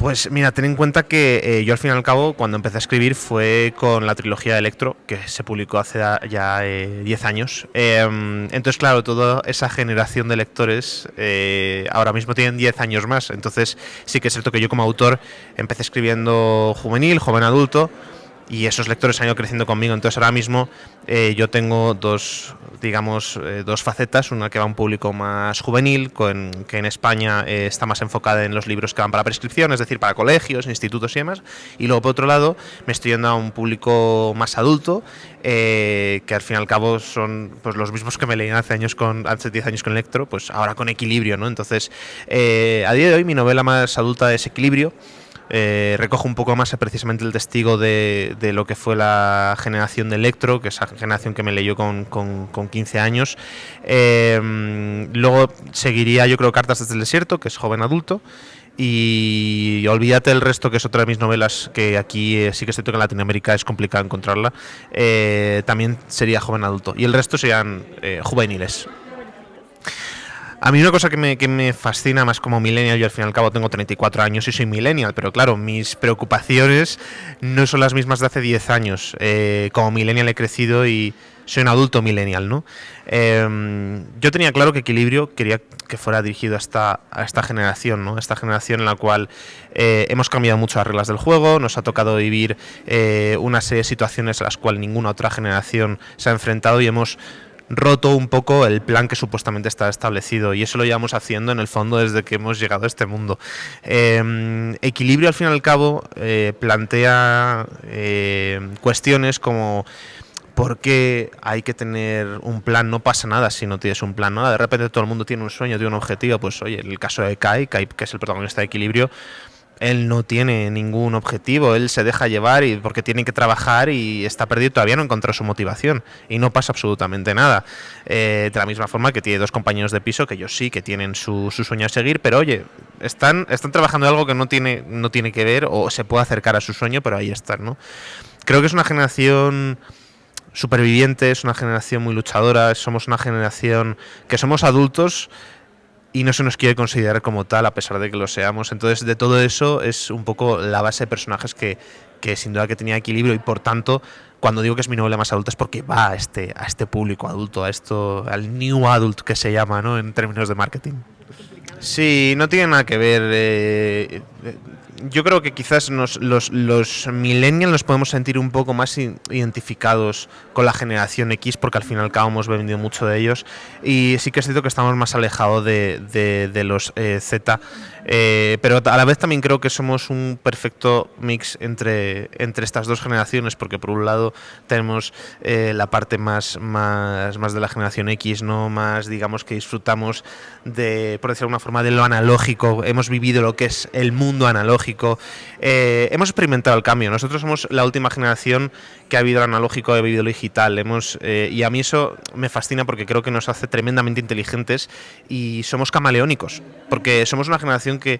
Pues mira, ten en cuenta que yo al fin y al cabo, cuando empecé a escribir fue con la trilogía de Electro, que se publicó hace ya 10 años. Entonces, claro, toda esa generación de lectores ahora mismo tienen 10 años más. Entonces, sí que es cierto que yo como autor empecé escribiendo juvenil, joven adulto, y esos lectores han ido creciendo conmigo. Entonces ahora mismo yo tengo dos, digamos, dos facetas, una que va a un público más juvenil, que en España está más enfocada en los libros que van para prescripción, es decir, para colegios, institutos y demás, y luego por otro lado me estoy yendo a un público más adulto, que al fin y al cabo son pues los mismos que me leían hace 10 años con Electro, pues ahora con Equilibrio, ¿no? Entonces, a día de hoy mi novela más adulta es Equilibrio. Recojo un poco más precisamente el testigo de lo que fue la generación de Electro, que esa generación que me leyó con 15 años. Luego seguiría, yo creo, Cartas desde el desierto, que es joven adulto. Y olvídate el resto, que es otra de mis novelas, que aquí sí que es cierto que en Latinoamérica es complicado encontrarla. También sería joven adulto. Y el resto serían juveniles. A mí una cosa que me fascina más como millennial, yo al fin y al cabo tengo 34 años y soy millennial, pero claro, mis preocupaciones no son las mismas de hace 10 años. Como millennial he crecido y soy un adulto millennial, ¿no? Yo tenía claro que Equilibrio quería que fuera dirigido a esta generación, ¿no? Esta generación en la cual hemos cambiado mucho las reglas del juego, nos ha tocado vivir una serie de situaciones a las cuales ninguna otra generación se ha enfrentado y hemos roto un poco el plan que supuestamente está establecido, y eso lo llevamos haciendo en el fondo desde que hemos llegado a este mundo. Equilibrio al fin y al cabo plantea cuestiones como ¿por qué hay que tener un plan? No pasa nada si no tienes un plan, ¿no? De repente todo el mundo tiene un sueño, tiene un objetivo. Pues oye, en el caso de Kai, que es el protagonista de Equilibrio, él no tiene ningún objetivo, él se deja llevar y porque tiene que trabajar y está perdido, todavía no encontró su motivación y no pasa absolutamente nada. De la misma forma que tiene dos compañeros de piso que ellos sí que tienen su sueño a seguir, pero oye, están trabajando en algo que no tiene que ver o se puede acercar a su sueño, pero ahí están, ¿no? Creo que es una generación superviviente, es una generación muy luchadora, somos una generación que somos adultos y no se nos quiere considerar como tal a pesar de que lo seamos. Entonces de todo eso es un poco la base de personajes que sin duda que tenía Equilibrio, y por tanto cuando digo que es mi novela más adulta es porque va a este público adulto, al new adult que se llama, ¿no? En términos de marketing. Sí, no tiene nada que ver. Yo creo que quizás los millennials nos podemos sentir un poco más identificados con la generación X, porque al fin y al cabo hemos vendido mucho de ellos, y sí que es cierto que estamos más alejados de los Z, pero a la vez también creo que somos un perfecto mix entre estas dos generaciones, porque por un lado tenemos la parte más de la generación X, no más, digamos, que disfrutamos por decirlo de alguna forma, de lo analógico, hemos vivido lo que es el mundo analógico. Hemos experimentado el cambio. Nosotros somos la última generación que ha vivido lo analógico, ha vivido lo digital. Y a mí eso me fascina porque creo que nos hace tremendamente inteligentes y somos camaleónicos, porque somos una generación que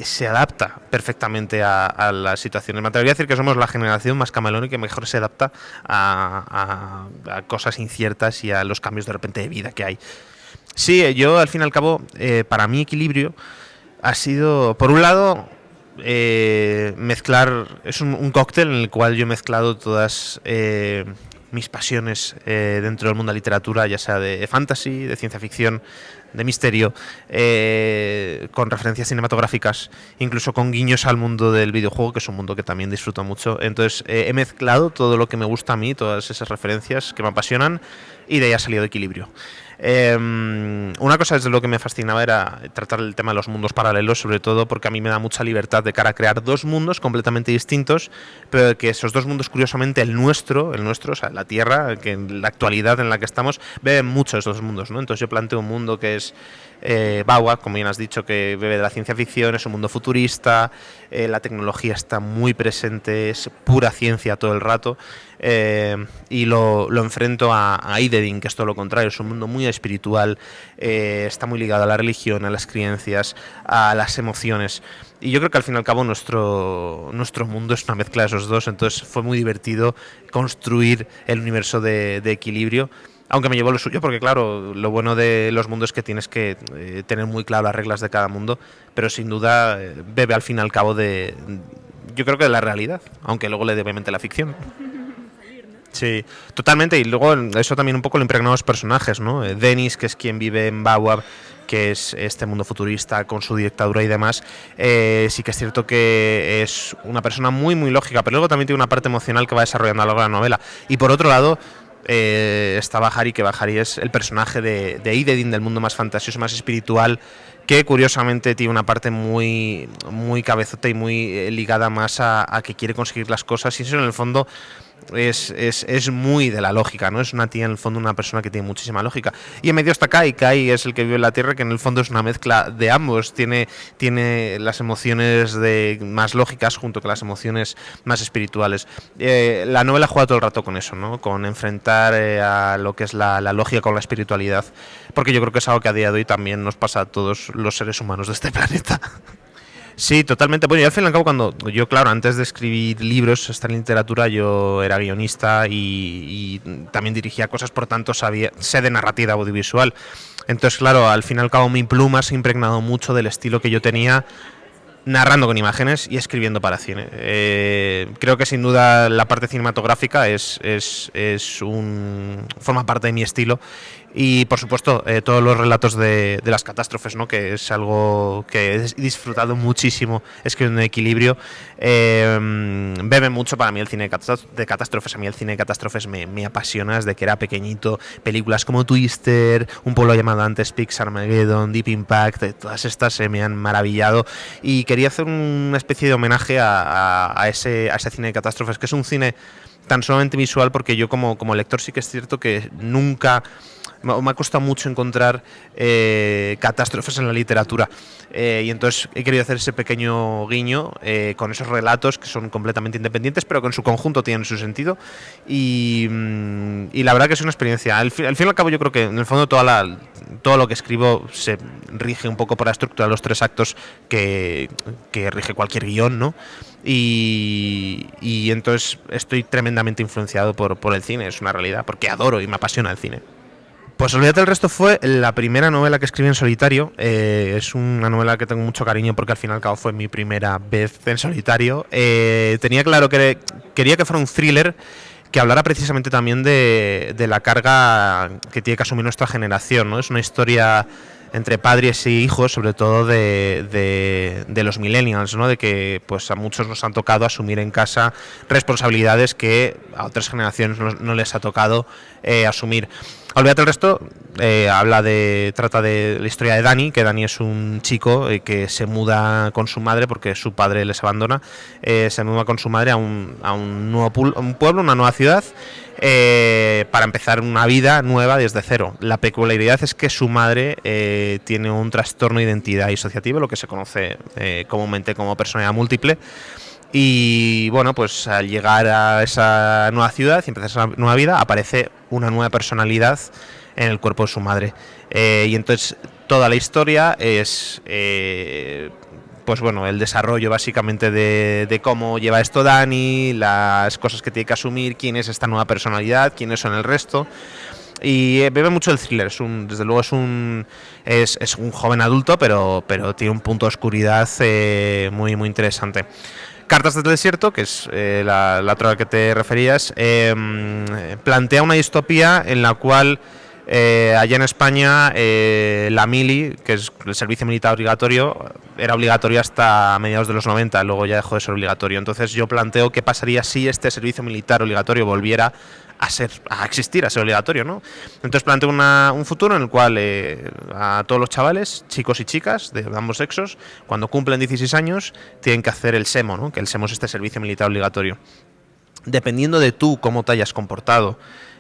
se adapta perfectamente a las situaciones. Me atrevería a decir que somos la generación más camaleónica que mejor se adapta a cosas inciertas y a los cambios de repente de vida que hay. Sí, yo al fin y al cabo, para mí Equilibrio ha sido, por un lado, mezclar, es un cóctel en el cual yo he mezclado todas mis pasiones dentro del mundo de la literatura, ya sea de fantasy, de ciencia ficción, de misterio, con referencias cinematográficas, incluso con guiños al mundo del videojuego, que es un mundo que también disfruto mucho. Entonces he mezclado todo lo que me gusta a mí, todas esas referencias que me apasionan, y de ahí ha salido Equilibrio. Una cosa desde lo que me fascinaba era tratar el tema de los mundos paralelos, sobre todo porque a mí me da mucha libertad de cara a crear dos mundos completamente distintos, pero que esos dos mundos, curiosamente, el nuestro, o sea, la Tierra, que en la actualidad en la que estamos, beben mucho de esos dos mundos, ¿no? Entonces yo planteo un mundo que es Bawa, como bien has dicho, que bebe de la ciencia ficción, es un mundo futurista, la tecnología está muy presente, es pura ciencia todo el rato, y lo enfrento a Idedin, que es todo lo contrario, es un mundo muy espiritual, está muy ligado a la religión, a las creencias, a las emociones, y yo creo que al fin y al cabo nuestro mundo es una mezcla de esos dos. Entonces fue muy divertido construir el universo de Equilibrio. Aunque me llevó lo suyo, porque claro, lo bueno de los mundos es que tienes que tener muy claro las reglas de cada mundo, pero sin duda bebe al fin y al cabo yo creo que de la realidad, aunque luego le dé obviamente la ficción. Sí, totalmente. Y luego eso también un poco lo impregnado los personajes, ¿no? Dennis, que es quien vive en Bawab, que es este mundo futurista con su dictadura y demás, sí que es cierto que es una persona muy, muy lógica, pero luego también tiene una parte emocional que va desarrollando a lo largo de la novela. Y por otro lado, está Bahari, que Bahari es el personaje de Idedin, del mundo más fantasioso, más espiritual, que curiosamente tiene una parte muy, muy cabezota y muy ligada más a que quiere conseguir las cosas, y eso en el fondo es muy de la lógica, ¿no? Es una tía, en el fondo, una persona que tiene muchísima lógica. Y en medio está Kai. Kai es el que vive en la Tierra, que en el fondo es una mezcla de ambos. Tiene las emociones más lógicas junto con las emociones más espirituales. La novela juega todo el rato con eso, ¿no? Con enfrentar a lo que es la lógica con la espiritualidad, porque yo creo que es algo que a día de hoy también nos pasa a todos los seres humanos de este planeta. Sí, totalmente. Bueno, y al fin y al cabo, cuando yo, claro, antes de escribir libros, estar en literatura, yo era guionista y también dirigía cosas, por tanto, sé de narrativa audiovisual. Entonces, claro, al fin y al cabo, mi pluma se ha impregnado mucho del estilo que yo tenía narrando con imágenes y escribiendo para cine. Creo que sin duda la parte cinematográfica forma parte de mi estilo, y por supuesto todos los relatos de las catástrofes, ¿no? Que es algo que he disfrutado muchísimo escribiendo en Equilibrio. Bebe mucho para mí el cine de catástrofes. A mí el cine de catástrofes me apasiona desde que era pequeñito. Películas como Twister, Un pueblo llamado antes, Pixar, Armageddon, Deep Impact, todas estas me han maravillado, y quería hacer una especie de homenaje a ese cine de catástrofes, que es un cine tan solamente visual, porque yo como lector sí que es cierto que nunca me ha costado mucho encontrar catástrofes en la literatura, y entonces he querido hacer ese pequeño guiño con esos relatos que son completamente independientes, pero que en su conjunto tienen su sentido, y la verdad que es una experiencia. Al fin y al cabo, yo creo que en el fondo todo lo que escribo se rige un poco por la estructura de los 3 actos que rige cualquier guión, ¿no? Y entonces estoy tremendamente influenciado por el cine, es una realidad, porque adoro y me apasiona el cine. Pues Olvídate del resto fue la primera novela que escribí en solitario. Es una novela que tengo mucho cariño porque al fin y al cabo fue mi primera vez en solitario. Tenía claro que quería que fuera un thriller que hablara precisamente también de la carga que tiene que asumir nuestra generación, ¿no? Es una historia entre padres y hijos, sobre todo de los millennials, ¿no? De que pues a muchos nos han tocado asumir en casa responsabilidades que a otras generaciones no les ha tocado asumir. Olvídate el resto, trata de la historia de Dani, que Dani es un chico que se muda con su madre porque su padre les abandona, se muda con su madre a un nuevo pueblo, una nueva ciudad, para empezar una vida nueva desde cero. La peculiaridad es que su madre tiene un trastorno de identidad disociativo, lo que se conoce comúnmente como personalidad múltiple. Y bueno, pues al llegar a esa nueva ciudad y empezar esa nueva vida, aparece una nueva personalidad en el cuerpo de su madre. Y entonces toda la historia es pues bueno, el desarrollo básicamente de cómo lleva esto Dani, las cosas que tiene que asumir, quién es esta nueva personalidad, quiénes son el resto. Y bebe mucho el thriller. Desde luego es un joven adulto, pero tiene un punto de oscuridad muy, muy interesante. Cartas del desierto, que es la otra a la que te referías, plantea una distopía en la cual allá en España la mili, que es el servicio militar obligatorio, era obligatorio hasta mediados de los 90, luego ya dejó de ser obligatorio. Entonces yo planteo qué pasaría si este servicio militar obligatorio volviera a existir, a ser obligatorio, ¿no? Entonces planteo un futuro en el cual a todos los chavales, chicos y chicas de ambos sexos, cuando cumplen 16 años, tienen que hacer el SEMO, ¿no? Que el SEMO es este servicio militar obligatorio. Dependiendo de tú cómo te hayas comportado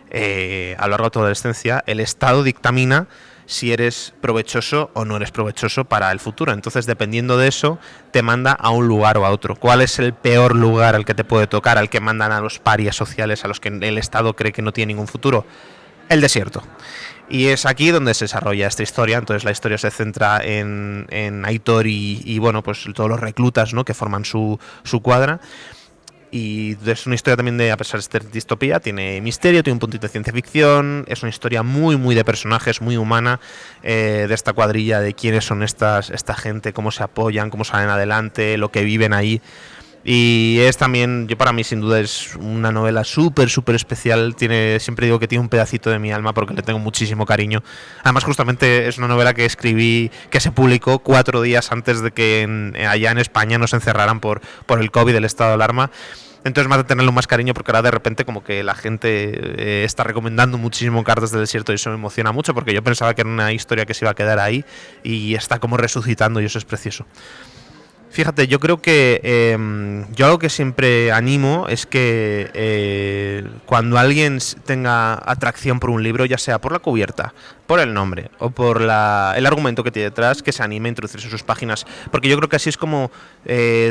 a lo largo de tu adolescencia, el Estado dictamina si eres provechoso o no eres provechoso para el futuro. Entonces, dependiendo de eso, te manda a un lugar o a otro. ¿Cuál es el peor lugar al que te puede tocar, al que mandan a los parias sociales, a los que el Estado cree que no tiene ningún futuro? El desierto. Y es aquí donde se desarrolla esta historia. Entonces la historia se centra en Aitor y bueno, pues todos los reclutas, ¿no? Que forman su cuadra. y es una historia también de, a pesar de ser distopía, tiene misterio, tiene un puntito de ciencia ficción, es una historia muy, muy de personajes, muy humana, de esta cuadrilla, de quiénes son esta gente, cómo se apoyan, cómo salen adelante, lo que viven ahí. Y es también, yo para mí sin duda es una novela súper, súper especial. Siempre digo que tiene un pedacito de mi alma porque le tengo muchísimo cariño. Además, justamente es una novela que escribí, que se publicó 4 días antes de que allá en España nos encerraran por el COVID, el estado de alarma. Entonces me hace tenerlo más cariño porque ahora de repente como que la gente está recomendando muchísimo Cartas del Desierto y eso me emociona mucho porque yo pensaba que era una historia que se iba a quedar ahí y está como resucitando y eso es precioso. Fíjate, yo creo que yo algo que siempre animo es que cuando alguien tenga atracción por un libro, ya sea por la cubierta, por el nombre o por el argumento que tiene detrás, que se anime a introducirse en sus páginas, porque yo creo que así es como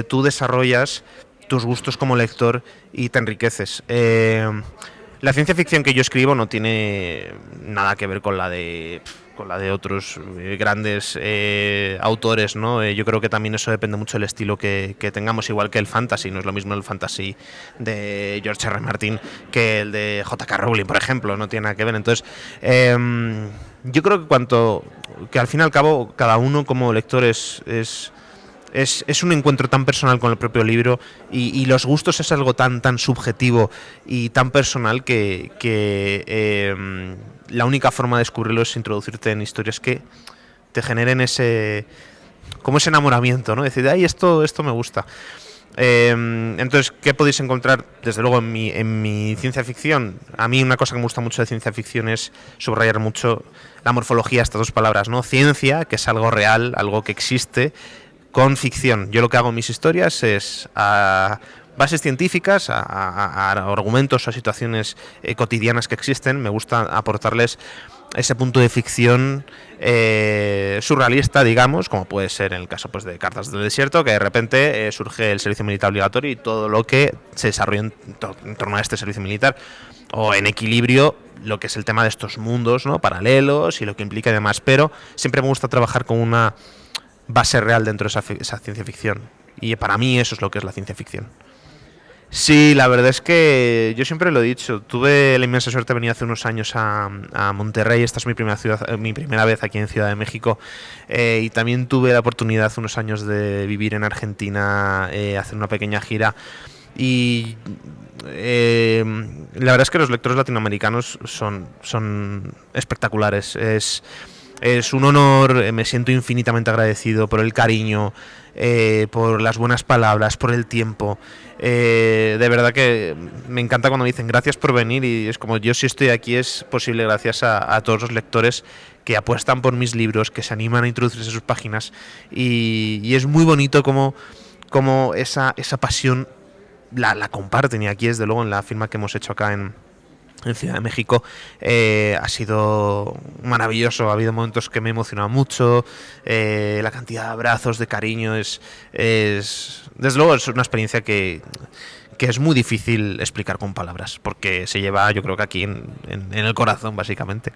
tú desarrollas tus gustos como lector y te enriqueces. La ciencia ficción que yo escribo no tiene nada que ver con la de otros grandes autores, ¿no? Yo creo que también eso depende mucho del estilo que tengamos, igual que el fantasy. No es lo mismo el fantasy de George R. Martin que el de J.K. Rowling, por ejemplo, no tiene nada que ver. Entonces, yo creo que al fin y al cabo cada uno como lector es un encuentro tan personal con el propio libro y los gustos es algo tan subjetivo y tan personal que la única forma de descubrirlo es introducirte en historias que te generen ese enamoramiento, ¿no? Decir, ay, esto me gusta. Entonces, ¿qué podéis encontrar? Desde luego en mi ciencia ficción. A mí una cosa que me gusta mucho de ciencia ficción es subrayar mucho la morfología, estas dos palabras, ¿no? Ciencia, que es algo real, algo que existe, con ficción. Yo lo que hago en mis historias es a bases científicas, a argumentos, a situaciones cotidianas que existen. Me gusta aportarles ese punto de ficción surrealista, digamos, como puede ser en el caso pues de Cartas del Desierto, que de repente surge el servicio militar obligatorio y todo lo que se desarrolla en torno a este servicio militar. O en Equilibrio, lo que es el tema de estos mundos, ¿no?, paralelos y lo que implica y demás. Pero siempre me gusta trabajar con una base real dentro de esa ciencia ficción. Y para mí eso es lo que es la ciencia ficción. Sí, la verdad es que yo siempre lo he dicho. Tuve la inmensa suerte de venir hace unos años a Monterrey. Esta es mi primera vez aquí en Ciudad de México. Y también tuve la oportunidad hace unos años de vivir en Argentina, hacer una pequeña gira. Y la verdad es que los lectores latinoamericanos son espectaculares. Es un honor, me siento infinitamente agradecido por el cariño, por las buenas palabras, por el tiempo. De verdad que me encanta cuando me dicen gracias por venir y es como yo si estoy aquí es posible gracias a todos los lectores que apuestan por mis libros, que se animan a introducirse en sus páginas y es muy bonito como esa pasión la comparten y aquí desde luego en la firma que hemos hecho acá en Ciudad de México ha sido maravilloso. Ha habido momentos que me he emocionado mucho, la cantidad de abrazos, de cariño desde luego es una experiencia que es muy difícil explicar con palabras porque se lleva yo creo que aquí en el corazón básicamente.